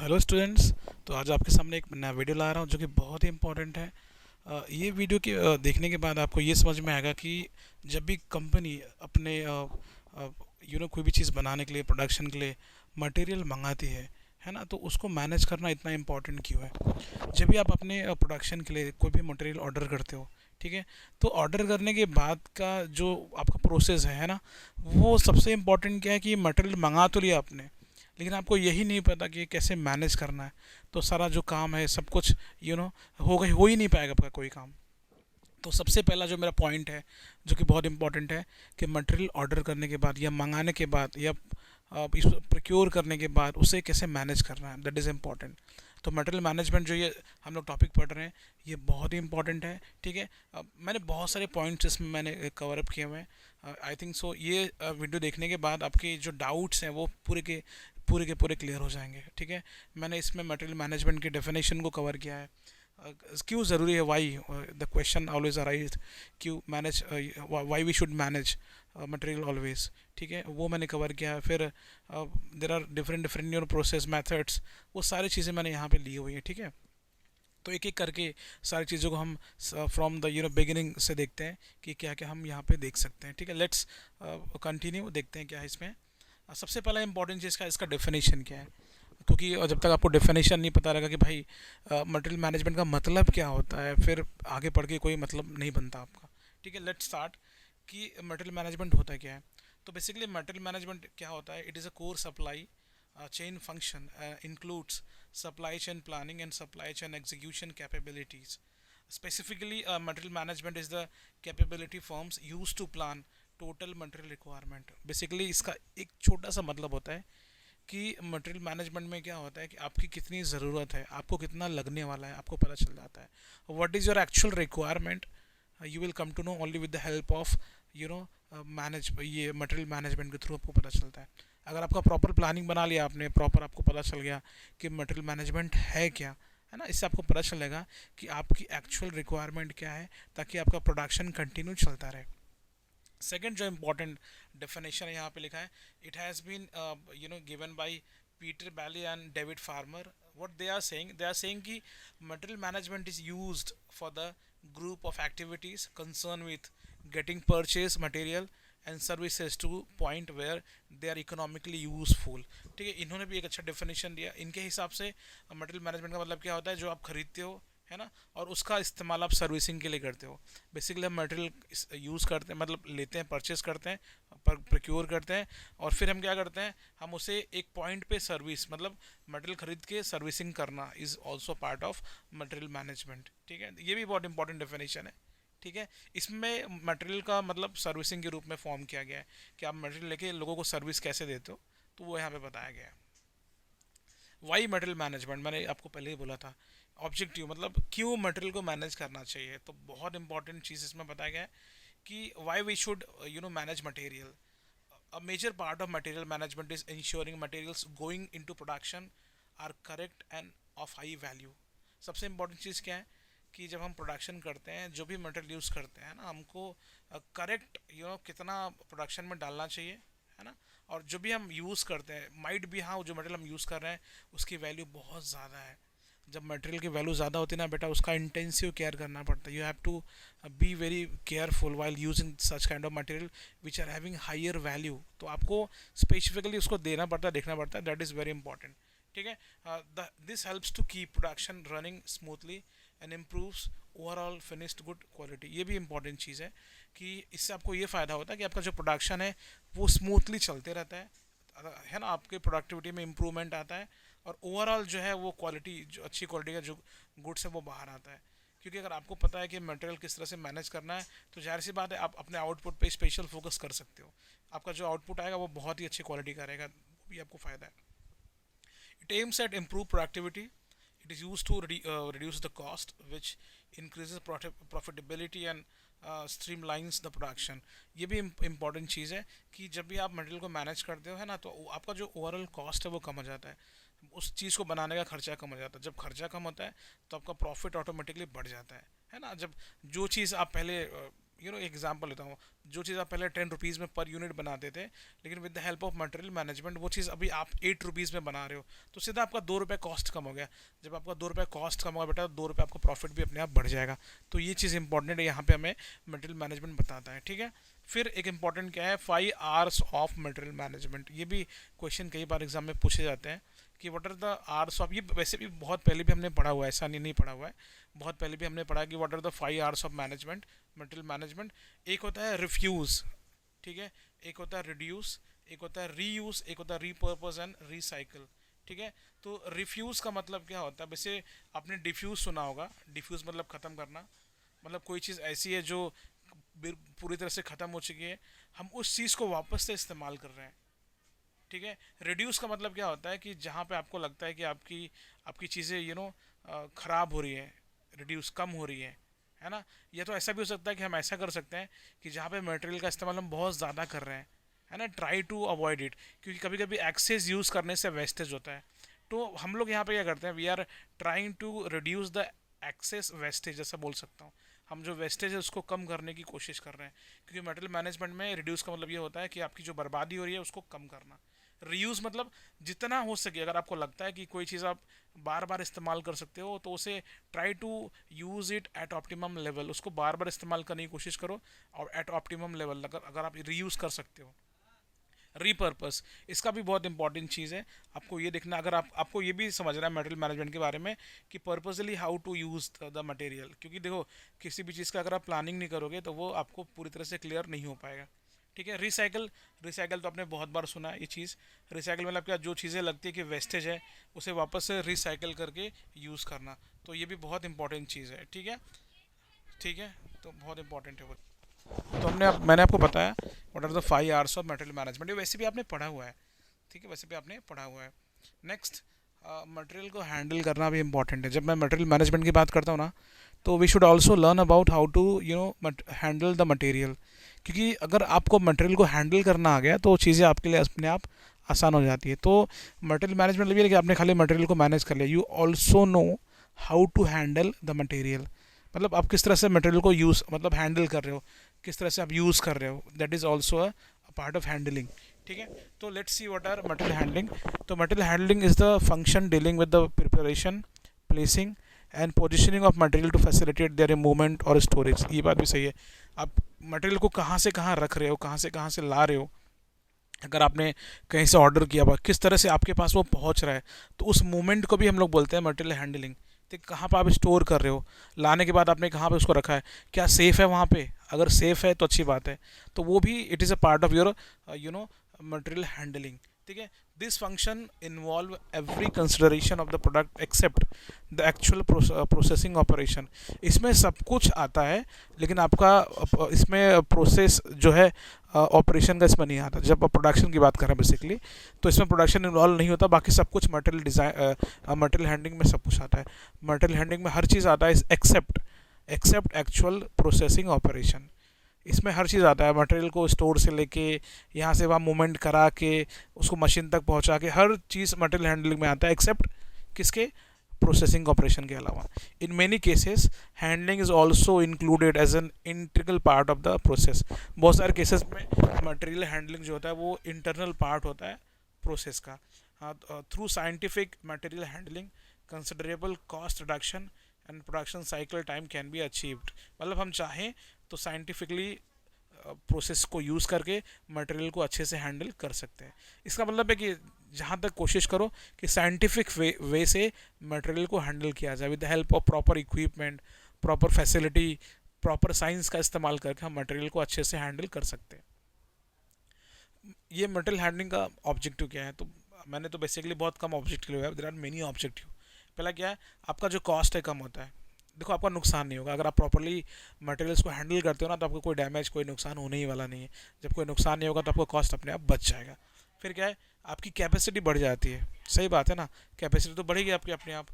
Hello students. तो आज आपके सामने एक नया वीडियो ला रहा हूँ जो कि बहुत ही इम्पोर्टेंट है। ये वीडियो के देखने के बाद आपको ये समझ में आएगा कि जब भी कंपनी अपने कोई भी चीज़ बनाने के लिए, प्रोडक्शन के लिए मटेरियल मंगाती है ना, तो उसको मैनेज करना इतना इम्पोर्टेंट क्यों है। जब भी आप अपने प्रोडक्शन के लिए कोई भी मटेरियल ऑर्डर करते हो, ठीक है, तो ऑर्डर करने के बाद का जो आपका प्रोसेस है ना, वो सबसे इम्पोर्टेंट क्या है कि मटेरियल मंगा तो लिया आपने, लेकिन आपको यही नहीं पता कि कैसे मैनेज करना है। तो सारा जो काम है सब कुछ हो ही नहीं पाएगा आपका कोई काम। तो सबसे पहला जो मेरा पॉइंट है जो कि बहुत इंपॉर्टेंट है कि मटेरियल ऑर्डर करने के बाद या मंगाने के बाद या इस प्रोक्योर करने के बाद उसे कैसे मैनेज करना है, दैट इज़ इम्पॉर्टेंट। तो मटेरियल मैनेजमेंट जो ये हम लोग टॉपिक पढ़ रहे हैं, ये बहुत ही इंपॉर्टेंट है। ठीक है, मैंने बहुत सारे पॉइंट्स इसमें मैंने कवर अप किए हुए हैं। आई थिंक सो ये वीडियो देखने के बाद आपके जो डाउट्स हैं वो पूरे के पूरे क्लियर हो जाएंगे। ठीक है, मैंने इसमें मटेरियल मैनेजमेंट की डेफिनेशन को कवर किया है। क्यों ज़रूरी है, why the question always arise, क्यों manage, why we should manage material always. ठीक है, वो मैंने कवर किया है। फिर there are different different process methods, वो सारी चीज़ें मैंने यहाँ पे ली हुई हैं। ठीक है, तो एक एक करके सारी चीज़ों को हम फ्रॉम द बिगिनिंग से देखते हैं कि क्या क्या हम यहाँ पे देख सकते हैं। ठीक है, लेट्स कंटिन्यू, देखते हैं क्या है इसमें। सबसे पहला इंपॉर्टेंट चीज़ का इसका डेफिनेशन क्या है, क्योंकि जब तक आपको डेफिनेशन नहीं पता रहेगा कि भाई मटेरियल मैनेजमेंट का मतलब क्या होता है, फिर आगे बढ़ के कोई मतलब नहीं बनता आपका। ठीक है, लेट्स स्टार्ट कि मटेरियल मैनेजमेंट होता क्या है। तो बेसिकली मटेरियल मैनेजमेंट क्या होता है, it is a core supply chain function, includes supply chain planning and supply chain execution capabilities. Specifically, material management is the capability firms use to plan total material requirement. Basically इसका एक छोटा सा मतलब होता है कि मटेरियल मैनेजमेंट में क्या होता है कि आपकी कितनी ज़रूरत है, आपको कितना लगने वाला है, आपको पता चल जाता है। What is your actual requirement, you will come to know only with the help of manage, ये मटेरियल मैनेजमेंट के थ्रू आपको पता चलता है। अगर आपका प्रॉपर प्लानिंग बना लिया आपने, प्रॉपर आपको पता चल गया कि मटेरियल मैनेजमेंट है क्या, है ना, इससे आपको पता चलेगा कि आपकी एक्चुअल रिक्वायरमेंट क्या है, ताकि आपका प्रोडक्शन कंटिन्यू चलता रहे। सेकेंड जो इम्पोर्टेंट डेफिनेशन है यहाँ पे लिखा है, it has been given by Peter Bailey and David Farmer. what they are saying कि material management is used for the group of activities concerned with getting purchase material and services to point where they are economically useful। ठीक है, इन्होंने भी एक अच्छा definition दिया। इनके हिसाब से मटेरियल मैनेजमेंट का मतलब क्या होता है, जो आप खरीदते हो, है ना, और उसका इस्तेमाल आप सर्विसिंग के लिए करते हो। बेसिकली हम मटेरियल यूज़ करते हैं, मतलब लेते हैं, परचेस करते हैं, प्रोक्योर करते हैं, और फिर हम क्या करते हैं, हम उसे एक पॉइंट पे सर्विस, मतलब मटेरियल खरीद के सर्विसिंग करना is also part of material management. ठीक है, ये भी बहुत इंपॉर्टेंट डेफिनेशन है। ठीक है, इसमें मटेरियल का मतलब सर्विसिंग के रूप में फॉर्म किया गया है कि आप मटेरियल लेके लोगों को सर्विस कैसे देते हो, तो वो यहाँ पे बताया गया है। वाई मटेरियल मैनेजमेंट, मैंने आपको पहले ही बोला था। ऑब्जेक्टिव मतलब क्यों मटेरियल को मैनेज करना चाहिए, तो बहुत इंपॉर्टेंट चीज़ इसमें बताया गया है कि why we should manage material. A major part of material management is ensuring materials going into production are correct and of high value। सबसे इम्पोर्टेंट चीज़ क्या है कि जब हम प्रोडक्शन करते हैं, जो भी मटेरियल यूज़ करते हैं ना, हमको करेक्ट कितना प्रोडक्शन में डालना चाहिए, है ना, और जो भी हम यूज़ करते हैं, माइट भी, हाँ, जो मटेरियल हम यूज़ कर रहे हैं उसकी वैल्यू बहुत ज़्यादा है। जब मटेरियल की वैल्यू ज़्यादा होती है ना बेटा, उसका इंटेंसिव केयर करना पड़ता है। You have to be very careful while using such kind of material which are having higher value. तो आपको स्पेसिफिकली उसको देना पड़ता है, देखना पड़ता है, दैट इज़ वेरी इंपॉर्टेंट। ठीक है, this helps to keep production running smoothly and improves overall finished good quality. ये भी इंपॉर्टेंट चीज़ है कि इससे आपको ये फ़ायदा होता है कि आपका जो प्रोडक्शन है वो स्मूथली चलते रहता है ना, आपके प्रोडक्टिविटी में इम्प्रूवमेंट आता है, और ओवरऑल जो है वो क्वालिटी, जो अच्छी क्वालिटी का जो गुड्स है वो बाहर आता है। क्योंकि अगर आपको पता है कि मटेरियल किस तरह से मैनेज करना है, तो जाहिर सी बात है आप अपने आउटपुट पे स्पेशल फोकस कर सकते हो। आपका जो आउटपुट आएगा वो बहुत ही अच्छी क्वालिटी का रहेगा, वो भी आपको फ़ायदा है। It aims at improve productivity. it is used to reduce the cost, which increases profitability and streamlines the production। ये भी इम्पॉर्टेंट चीज़ है कि जब भी आप मटेरियल को मैनेज करते हो, है ना, तो आपका जो ओवरऑल कॉस्ट है वो कम हो जाता है, उस चीज़ को बनाने का खर्चा कम हो जाता है। जब खर्चा कम होता है तो आपका प्रॉफिट ऑटोमेटिकली बढ़ जाता है ना। जब जो चीज़ आप पहले एग्जांपल लेता हूँ, जो चीज़ आप पहले 10 रुपीज़ में पर यूनिट बनाते थे, लेकिन with the help of material management वो चीज़ अभी आप 8 रुपीज़ में बना रहे हो, तो सीधा आपका 2 रुपये कॉस्ट कम हो गया। जब आपका 2 रुपये कॉस्ट कम होगा बेटा, तो 2 रुपये आपका प्रॉफिट भी अपने आप बढ़ जाएगा। तो ये चीज़ इंपॉर्टेंट है, यहाँ पे हमें मटेरियल मैनेजमेंट बताता है, ठीक है। फिर एक इंपॉर्टेंट क्या है, 5 आवर्स ऑफ मटेरियल मैनेजमेंट। ये भी क्वेश्चन कई बार एग्जाम में पूछे जाते हैं कि what are the hours of, ये वैसे भी बहुत पहले भी हमने पढ़ा हुआ है, ऐसा नहीं पढ़ा हुआ है, बहुत पहले भी हमने पढ़ा कि what are the 5 hours of management, material management. एक होता है रिफ्यूज़, ठीक है, एक होता है रिड्यूस, एक होता है रीयूज, एक होता है रीपर्पज एंड रीसाइकिल, ठीक है। तो रिफ्यूज़ का मतलब क्या होता है, वैसे आपने डिफ्यूज़ सुना होगा, डिफ्यूज़ मतलब ख़त्म करना, मतलब कोई चीज़ ऐसी है जो पूरी तरह से ख़त्म हो चुकी है, हम उस चीज़ को वापस से इस्तेमाल कर रहे हैं, ठीक है। रिड्यूस का मतलब क्या होता है कि जहाँ पे आपको लगता है कि आपकी आपकी चीज़ें ख़राब हो रही है, रिड्यूस कम हो रही है ना। या तो ऐसा भी हो सकता है कि हम ऐसा कर सकते हैं कि जहाँ पे मटेरियल का इस्तेमाल हम बहुत ज़्यादा कर रहे हैं, है ना, ट्राई टू अवॉइड इट, क्योंकि कभी कभी एक्सेस यूज़ करने से वेस्टेज होता है। तो हम लोग यहाँ पे क्या करते हैं, we are trying to reduce the excess wastage, जैसा बोल सकता हूँ। हम जो वेस्टेज है उसको कम करने की कोशिश कर रहे हैं, क्योंकि मटेरियल मैनेजमेंट में रिड्यूस का मतलब ये होता है कि आपकी जो बर्बादी हो रही है उसको कम करना। रीयूज़ मतलब जितना हो सके, अगर आपको लगता है कि कोई चीज़ आप बार बार इस्तेमाल कर सकते हो, तो उसे try to use it at optimum level, उसको बार बार इस्तेमाल करने की कोशिश करो, और एट ऑप्टिमम लेवल अगर आप रीयूज़ कर सकते हो। रीपर्पस, इसका भी बहुत इंपॉर्टेंट चीज़ है, आपको ये देखना, अगर आपको ये भी समझना है मटेरियल मैनेजमेंट के बारे में कि purposely how to use the material, क्योंकि देखो किसी भी चीज़ का अगर आप प्लानिंग नहीं करोगे तो वो आपको पूरी तरह से क्लियर नहीं हो पाएगा, ठीक है। रिसाइकल, रिसाइकल तो आपने बहुत बार सुना है ये चीज़। रिसाइकल मतलब क्या, जो चीज़ें लगती है कि वेस्टेज है उसे वापस से रिसाइकल करके यूज़ करना, तो ये भी बहुत इंपॉर्टेंट चीज़ है, ठीक है, ठीक है। तो बहुत इंपॉर्टेंट है वो। तो मैंने आपको बताया what are the 5 hours of material management, ये वैसे भी आपने पढ़ा हुआ है, ठीक है, वैसे भी आपने पढ़ा हुआ है। नेक्स्ट, मटेरियल को हैंडल करना भी इंपॉर्टेंट है। जब मैं मटेरियल मैनेजमेंट की बात करता हूँ ना, तो we should also learn about how to handle the material, क्योंकि अगर आपको मटेरियल को हैंडल करना आ गया तो चीज़ें आपके लिए अपने आप आसान हो जाती है। तो मटेरियल मैनेजमेंट ये है कि आपने खाली मटेरियल को मैनेज कर लिया, you also know how to handle the material, मतलब आप किस तरह से मटेरियल को यूज़ मतलब हैंडल कर रहे हो, किस तरह से आप यूज़ कर रहे हो, that is also a part of handling, ठीक है। तो let's see what are material handling. तो material handling is the function dealing with the preparation, placing and positioning of material to facilitate their movement और storage. ये बात भी सही है, आप मटेरियल को कहाँ से कहाँ रख रहे हो, कहाँ से ला रहे हो, अगर आपने कहीं से ऑर्डर किया हुआ किस तरह से आपके पास वो पहुंच रहा है, तो उस मूवमेंट को भी हम लोग बोलते हैं मटेरियल हैंडलिंग। तो कहाँ पर आप स्टोर कर रहे हो, लाने के बाद आपने कहाँ पे उसको रखा है, क्या सेफ़ है वहाँ पे, अगर सेफ़ है तो अच्छी बात है, तो वो भी it is a part of your material handling, ठीक है। This function involve every consideration of the product except the actual processing operation. इसमें सब कुछ आता है, लेकिन आपका इसमें प्रोसेस जो है ऑपरेशन का इसमें नहीं आता। जब आप प्रोडक्शन की बात करें बेसिकली, तो इसमें प्रोडक्शन इन्वॉल्व नहीं होता, बाकी सब कुछ मटेरियल डिज़ाइन मटेरियल हैंडलिंग में सब कुछ आता है। मटेरियल हैंडलिंग में हर चीज़ आता है एक्सेप्ट एक्चुअल प्रोसेसिंग ऑपरेशन। इसमें हर चीज़ आता है, मटेरियल को स्टोर से लेके यहाँ से वहाँ मूवमेंट करा के उसको मशीन तक पहुँचा के, हर चीज़ मटेरियल हैंडलिंग में आता है, एक्सेप्ट किसके, प्रोसेसिंग ऑपरेशन के अलावा। In many cases handling is also included as an integral part of the process. बहुत सारे केसेस में मटेरियल हैंडलिंग जो होता है वो इंटरनल पार्ट होता है प्रोसेस का। Through scientific material handling considerable cost reduction and production cycle time can be achieved. मतलब हम चाहें तो साइंटिफिकली प्रोसेस को यूज़ करके मटेरियल को अच्छे से हैंडल कर सकते हैं। इसका मतलब है कि जहाँ तक कोशिश करो कि साइंटिफिक वे से मटेरियल को हैंडल किया जाए, with the help of proper equipment, proper facility, proper science का इस्तेमाल करके हम मटेरियल को अच्छे से हैंडल कर सकते हैं। ये मटेरियल हैंडलिंग का ऑब्जेक्टिव क्या है, तो मैंने तो बेसिकली बहुत कम ऑब्जेक्टिव लिया है, देयर आर मेनी ऑब्जेक्टिव। पहला क्या है, आपका जो कॉस्ट है कम होता है। देखो आपका नुकसान नहीं होगा अगर आप प्रॉपर्ली मटेरियल्स को हैंडल करते हो ना, तो आपको कोई डैमेज, कोई नुकसान होने ही वाला नहीं है। जब कोई नुकसान नहीं होगा तो आपका कॉस्ट अपने आप बच जाएगा। फिर क्या है, आपकी कैपेसिटी बढ़ जाती है, सही बात है ना, कैपेसिटी तो बढ़ेगी आपकी अपने आप।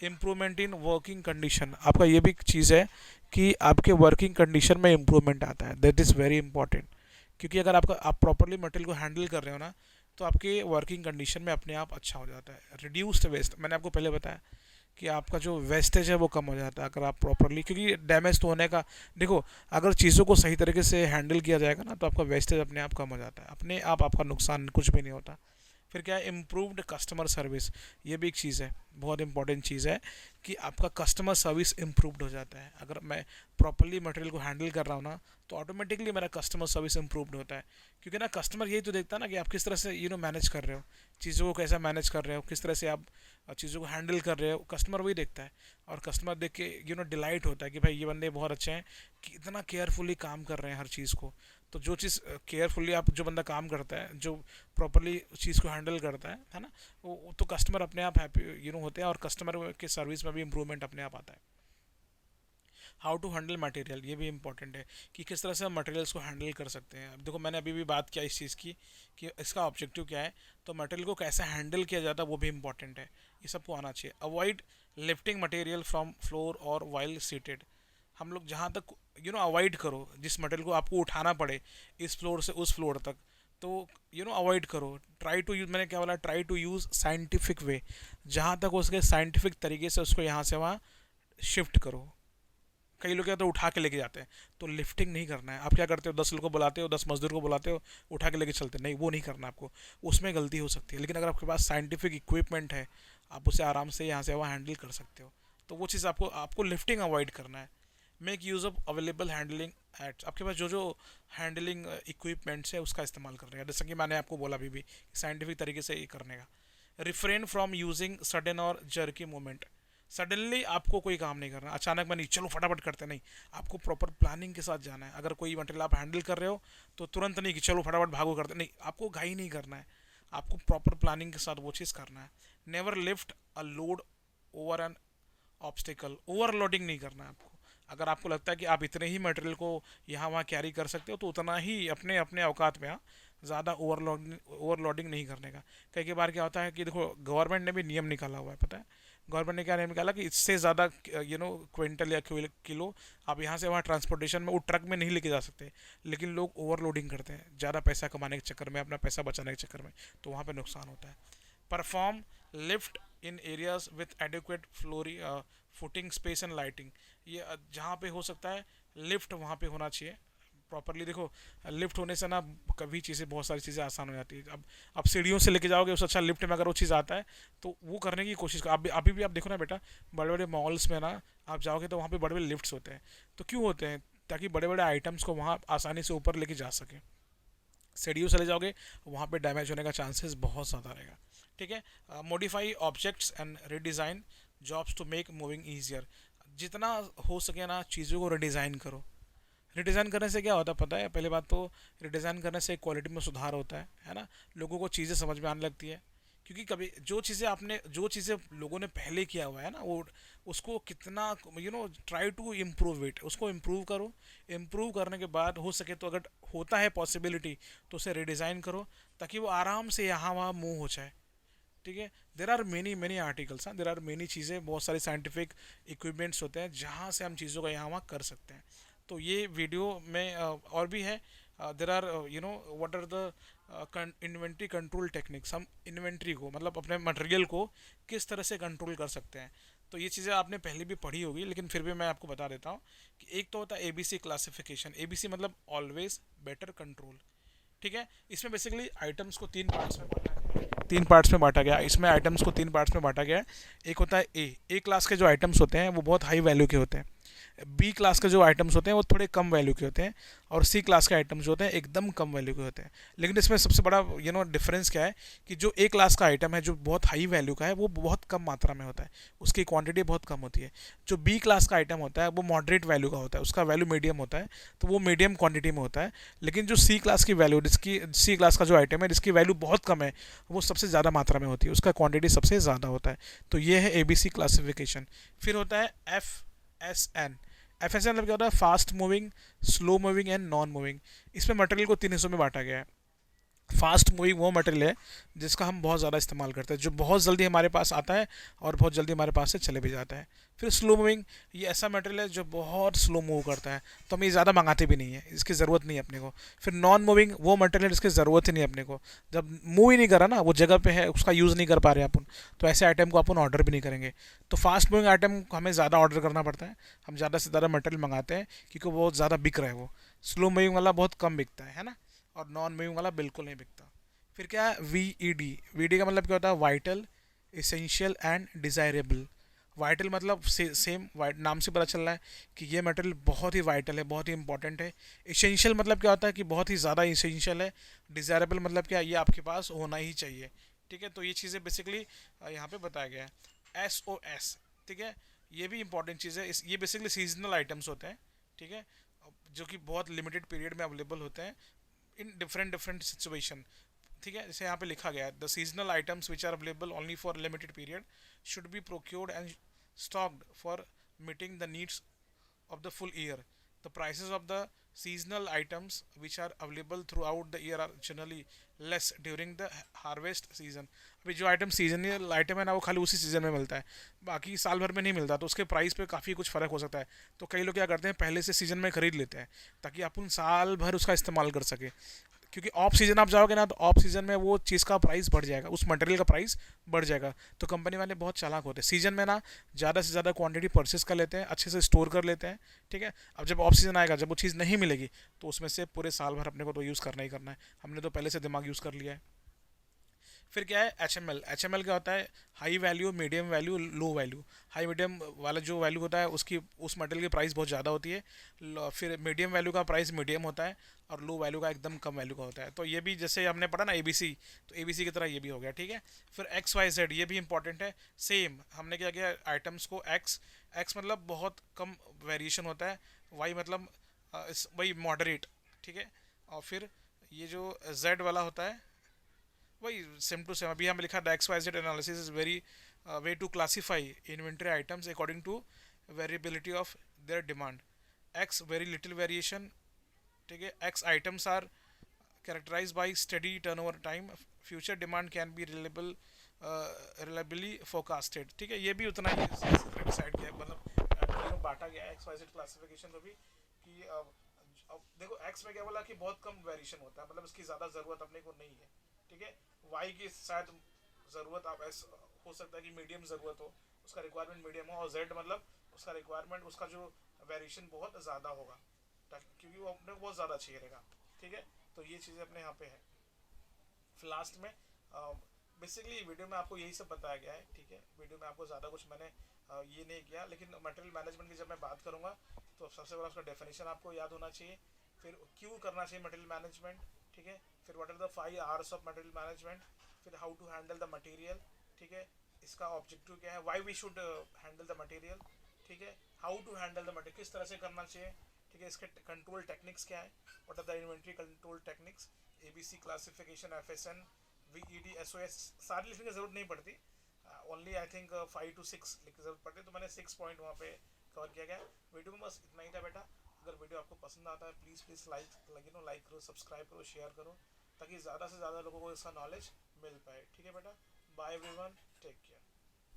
इम्प्रूवमेंट इन वर्किंग कंडीशन, आपका ये भी चीज़ है कि आपके वर्किंग कंडीशन में इम्प्रूवमेंट आता है, दैट इज़ वेरी इंपॉर्टेंट। क्योंकि अगर आप प्रॉपर्ली मटेरियल को हैंडल कर रहे हो ना, तो आपके वर्किंग कंडीशन में अपने आप अच्छा हो जाता है। रिड्यूस्ड वेस्ट, मैंने आपको पहले बताया कि आपका जो वेस्टेज है वो कम हो जाता है अगर आप प्रॉपरली, क्योंकि डैमेज तो होने का, देखो अगर चीज़ों को सही तरीके से हैंडल किया जाएगा ना तो आपका वेस्टेज अपने आप कम हो जाता है, अपने आप आपका नुकसान कुछ भी नहीं होता। फिर क्या है, इम्प्रूव्ड कस्टमर सर्विस, ये भी एक चीज़ है, बहुत इंपॉर्टेंट चीज़ है कि आपका कस्टमर सर्विस इम्प्रूव्ड हो जाता है। अगर मैं प्रॉपरली मटेरियल को हैंडल कर रहा हूँ ना तो ऑटोमेटिकली मेरा कस्टमर सर्विस इम्प्रूव्ड होता है, क्योंकि ना कस्टमर यही तो देखता है ना कि आप किस तरह से मैनेज कर रहे हो चीज़ों को, कैसा मैनेज कर रहे हो, किस तरह से आप चीज़ों को हैंडल कर रहे हो, कस्टमर वही देखता है। और कस्टमर देख के डिलाइट होता है कि भाई ये बंदे बहुत अच्छे हैं कि इतना केयरफुली काम कर रहे हैं हर चीज़ को। तो जो चीज़ केयरफुली आप जो बंदा काम करता है, जो प्रॉपरली चीज़ को हैंडल करता है ना, वो तो कस्टमर अपने आप हैप्पी होते हैं, और कस्टमर के सर्विस में भी इम्प्रूवमेंट अपने आप आता है। हाउ टू हैंडल मटेरियल, ये भी इंपॉर्टेंट है कि किस तरह से हम मटेरियल्स को हैंडल कर सकते हैं। अब देखो मैंने अभी भी बात किया इस चीज़ की कि इसका ऑब्जेक्टिव क्या है, तो मटेरियल को कैसे हैंडल किया जाता है वो भी इंपॉर्टेंट है, ये सबको आना चाहिए। Avoid lifting material from floor और वाइल सीटेड, हम लोग जहाँ तक अवॉइड करो जिस मटेरियल को आपको उठाना पड़े इस फ्लोर से उस फ्लोर तक, तो अवॉइड करो। ट्राई टू यूज, मैंने क्या बोला, try to use scientific way, जहाँ तक उसके साइंटिफिक तरीके से उसको यहाँ से वहाँ शिफ्ट करो। कई लोग क्या तो उठा के लेके जाते हैं, तो लिफ्टिंग नहीं करना है। आप क्या करते हो, 10 लोगों को बुलाते हो, 10 मजदूर को बुलाते हो, उठा के लेके चलते, नहीं वो नहीं करना आपको, उसमें गलती हो सकती है। लेकिन अगर आपके पास साइंटिफिक इक्विपमेंट है, आप उसे आराम से यहाँ से वहाँ हैंडल कर सकते हो, तो वो चीज़ आपको आपको लिफ्टिंग अवॉइड करना है। Make use of available handling aids, आपके पास जो जो हैंडलिंग इक्विपमेंट्स है उसका इस्तेमाल करने का, जैसे कि मैंने आपको बोला अभी भी साइंटिफिक तरीके से ये करने का। रिफ्रेन फ्रॉम यूजिंग सडन और जर्की मूवमेंट, सडनली आपको कोई काम नहीं करना, अचानक में नहीं चलो फटाफट करते, नहीं, आपको प्रॉपर प्लानिंग के साथ जाना है। अगर कोई मटेरियल आप हैंडल कर रहे हो तो तुरंत नहीं कि चलो फटाफट भागो करते, नहीं, आपको घाई नहीं करना है, आपको प्रॉपर प्लानिंग के साथ वो चीज़ करना है। Never lift a load over an obstacle, overloading नहीं करना है आपको। अगर आपको लगता है कि आप इतने ही मटेरियल को यहाँ वहाँ कैरी कर सकते हो तो उतना ही अपने अपने औकात में, हाँ, ज़्यादा ओवरलोडिंग नहीं करने का। कई बार क्या होता है कि देखो गवर्नमेंट ने भी नियम निकाला हुआ है, पता है गवर्नमेंट ने क्या नियम निकाला कि इससे ज़्यादा क्विंटल या किलो आप यहाँ से वहाँ ट्रांसपोर्टेशन में वो ट्रक में नहीं लेके जा सकते, लेकिन लोग ओवरलोडिंग करते हैं ज़्यादा पैसा कमाने के चक्कर में, अपना पैसा बचाने के चक्कर में, तो वहाँ पे नुकसान होता है। Perform lift in areas with adequate floor footing space and lighting, ये जहाँ पे हो सकता है लिफ्ट वहाँ पे होना चाहिए प्रॉपरली। देखो लिफ्ट होने से ना कभी चीज़ें, बहुत सारी चीज़ें आसान हो जाती है। अब आप सीढ़ियों से लेके जाओगे उससे अच्छा लिफ्ट में अगर वो चीज़ आता है तो वो करने की कोशिश करो। अभी भी आप देखो ना बेटा, बड़े बड़े मॉल्स में ना आप जाओगे तो वहाँ पे बड़े बड़े लिफ्ट्स होते हैं, तो क्यों होते हैं, ताकि बड़े बड़े आइटम्स को वहाँ आसानी से ऊपर लेके जा सके। सीढ़ियों से ले जाओगे वहाँ पे डैमेज होने का चांसेस बहुत ज़्यादा रहेगा, ठीक है। Modify objects and redesign jobs to make moving easier, जितना हो सके ना चीज़ों को रिडिज़ाइन करो। रिडिज़ाइन करने से क्या होता है पता है, पहली बात तो रिडिज़ाइन करने से क्वालिटी में सुधार होता है ना, लोगों को चीज़ें समझ में आने लगती है। क्योंकि कभी जो चीज़ें लोगों ने पहले किया हुआ है ना, वो उसको कितना ट्राई टू इम्प्रूव इट, उसको इम्प्रूव करो। इम्प्रूव करने के बाद हो सके तो अगर होता है पॉसिबिलिटी तो उसे रिडिज़ाइन करो, ताकि वो आराम से यहाँ वहाँ मूव हो जाए, ठीक है। There are many many articles, हाँ, देर आर मेनी चीज़ें, बहुत सारे साइंटिफिक इक्विपमेंट्स होते हैं जहाँ से हम चीज़ों को यहाँ वहाँ कर सकते हैं। तो ये वीडियो में और भी है, there are what are the inventory control techniques, हम इन्वेंट्री को मतलब अपने मटेरियल को किस तरह से कंट्रोल कर सकते हैं। तो ये चीज़ें आपने पहले भी पढ़ी होगी, लेकिन फिर भी मैं आपको बता देता हूँ कि एक तो होता है एबीसी क्लासिफिकेशन, एबीसी मतलब ऑलवेज बेटर कंट्रोल, ठीक है। इसमें बेसिकली आइटम्स को तीन पार्ट्स में बांटा गया, इसमें आइटम्स को तीन पार्ट्स में बांटा गया है। एक होता है ए क्लास के जो आइटम्स होते हैं वो बहुत हाई वैल्यू के होते हैं, बी क्लास के जो आइटम्स होते हैं वो थोड़े कम वैल्यू के होते हैं, और सी क्लास के आइटम्स जो होते हैं एकदम कम वैल्यू के होते हैं। लेकिन इसमें सबसे बड़ा डिफरेंस क्या है कि जो ए क्लास का आइटम है जो बहुत हाई वैल्यू का है वो बहुत कम मात्रा में होता है, उसकी क्वांटिटी बहुत कम होती है। जो बी क्लास का आइटम होता है वो मॉडरेट वैल्यू का होता है, उसका वैल्यू मीडियम होता है, तो वो मीडियम क्वांटिटी में होता है। लेकिन जो सी क्लास की वैल्यू, जिसकी सी क्लास का जो आइटम है जिसकी वैल्यू बहुत कम है, वो सबसे ज़्यादा मात्रा में होती है, उसका क्वांटिटी सबसे ज़्यादा होता है। तो ये है ABC क्लासिफिकेशन। फिर होता है FSN। FSN मतलब क्या होता है, fast moving, slow moving and non moving. इसमें मटेरियल को तीन हिस्सों में बांटा गया है। फास्ट मूविंग वो मटेरियल है जिसका हम बहुत ज़्यादा इस्तेमाल करते हैं, जो बहुत जल्दी हमारे पास आता है और बहुत जल्दी हमारे पास से चले भी जाता है। फिर स्लो मूविंग, ये ऐसा मटेरियल है जो बहुत स्लो मूव करता है, तो हम ये ज़्यादा मंगाते भी नहीं है, इसकी ज़रूरत नहीं है अपने को। फिर नॉन मूविंग वो मटेरियल जिसकी ज़रूरत ही नहीं है अपने को, जब मूव ही नहीं करा ना, वो जगह पे है, उसका यूज़ नहीं कर पा रहे अपन, तो ऐसे आइटम को अपन ऑर्डर भी नहीं करेंगे। तो फास्ट मूविंग आइटम को हमें ज़्यादा ऑर्डर करना पड़ता है, हम ज़्यादा से ज़्यादा मटेरियल मंगाते हैं क्योंकि वो बहुत ज़्यादा बिक रहा है। वो स्लो मूविंग वाला बहुत कम बिकता है ना, और नॉन मूविंग वाला बिल्कुल नहीं बिकता। फिर क्या है, V E D. V D का मतलब क्या होता है, vital, essential and desirable. Vital मतलब सेम नाम से पता चल रहा है कि ये मटेरियल बहुत ही वाइटल है, बहुत ही इंपॉर्टेंट है। इसेंशियल मतलब क्या होता है कि बहुत ही ज़्यादा इसेंशियल है। डिज़ायरेबल मतलब क्या, ये आपके पास होना ही चाहिए। ठीक है, तो ये चीज़ें बेसिकली यहाँ पे बताया गया है। एस ओ एस, ठीक है, ये भी इंपॉर्टेंट चीज़ है। ये बेसिकली सीजनल आइटम्स होते हैं, ठीक है, जो कि बहुत लिमिटेड पीरियड में अवेलेबल होते हैं इन डिफरेंट डिफरेंट सिचुएशन। ठीक है, जैसे यहाँ पे लिखा गया है, the seasonal items which are available only for limited period should be procured and stocked for meeting the needs of the full year. The prices of the seasonal items which are available throughout the year are generally less during the harvest season. अभी जो item seasonal item है ना, वो खाली उसी season में मिलता है, बाकी साल भर में नहीं मिलता, तो उसके प्राइस पे काफ़ी कुछ फ़र्क हो सकता है। तो कई लोग क्या करते हैं, पहले से सीज़न में ख़रीद लेते हैं ताकि अपन साल भर उसका इस्तेमाल कर सके, क्योंकि ऑफ सीजन आप जाओगे ना, तो ऑफ सीजन में वो चीज़ का प्राइस बढ़ जाएगा, उस मटेरियल का प्राइस बढ़ जाएगा। तो कंपनी वाले बहुत चालाक होते हैं, सीजन में ना ज़्यादा से ज़्यादा क्वांटिटी परचेस कर लेते हैं, अच्छे से स्टोर कर लेते हैं। ठीक है, अब जब ऑफ सीजन आएगा, जब वो चीज़ नहीं मिलेगी, तो उसमें से पूरे साल भर अपने को तो यूज़ करना ही करना है, हमने तो पहले से दिमाग यूज़ कर लिया है। फिर क्या है, H M L. H M L क्या होता है, high value, medium value, low value. High medium वाला जो वैल्यू होता है, उसकी उस मटेरियल की प्राइस बहुत ज़्यादा होती है। फिर मीडियम वैल्यू का प्राइस मीडियम होता है, और लो वैल्यू का एकदम कम वैल्यू का होता है। तो ये भी जैसे हमने पढ़ा ना ए बी सी, तो ए बी सी की तरह ये भी हो गया। ठीक है, फिर एक्स वाई जेड, ये भी इंपॉर्टेंट है। सेम हमने क्या किया, आइटम्स को एक्स, एक्स मतलब बहुत कम वेरिएशन होता है, वाई मतलब वही मॉडरेट। ठीक है, और फिर ये जो जेड वाला होता है, वही सेम टू सेम। अभी हमें लिखा the X Y Z analysis is very way to classify inventory items according to variability of their demand. X very little variation, ठीक है, X items are characterized by steady turnover time, future demand can be reliably forecasted। ठीक है, ये भी उतना ही decide किया है, मतलब बांटा गया है एक्स वाई जेड क्लासिफिकेशन को भी, कि अब देखो एक्स में क्या बोला कि बहुत कम वेरिएशन होता है, मतलब इसकी ज़्यादा ज़रूरत अपने को नहीं है। ठीक है, वाई की शायद ज़रूरत आप ऐसा हो सकता है कि मीडियम ज़रूरत हो, उसका रिक्वायरमेंट मीडियम हो, और जेड मतलब उसका रिक्वायरमेंट, उसका जो वेरिएशन बहुत ज़्यादा होगा, क्योंकि वो अपने को बहुत ज़्यादा चाहिए रहेगा। ठीक है, तो ये चीज़ें अपने यहाँ पे है। फिर लास्ट में बेसिकली वीडियो में आपको यही सब बताया गया है। ठीक है, वीडियो में आपको ज़्यादा कुछ मैंने ये नहीं किया, लेकिन मटेरियल मैनेजमेंट की जब मैं बात करूँगा, तो सबसे बड़ा उसका डेफिनेशन आपको याद होना चाहिए। फिर क्यों करना चाहिए मटेरियल मैनेजमेंट, ठीक है, फिर what are the 5 hours of material management, फिर how to handle the material, ठीक है, इसका ऑब्जेक्टिव क्या है, why we should handle the material, ठीक है, how to handle the material, किस तरह से करना चाहिए, ठीक है, इसके कंट्रोल टेक्निक्स क्या है, what are the inventory control techniques, ABC classification, FSN, VED, SOS, सारी लिखने की जरूरत नहीं पड़ती, ओनली आई थिंक 5 to 6 लिखने की जरूरत पड़ती है, तो मैंने 6 पॉइंट वहाँ पे कवर किया गया। वीडियो में बस इतना ही था बेटा। अगर वीडियो आपको पसंद आता है, प्लीज़ लाइक करो, सब्सक्राइब करो, शेयर करो, ताकि ज़्यादा से ज़्यादा लोगों को इसका नॉलेज मिल पाए। ठीक है बेटा, बाय एवरीवन, टेक केयर।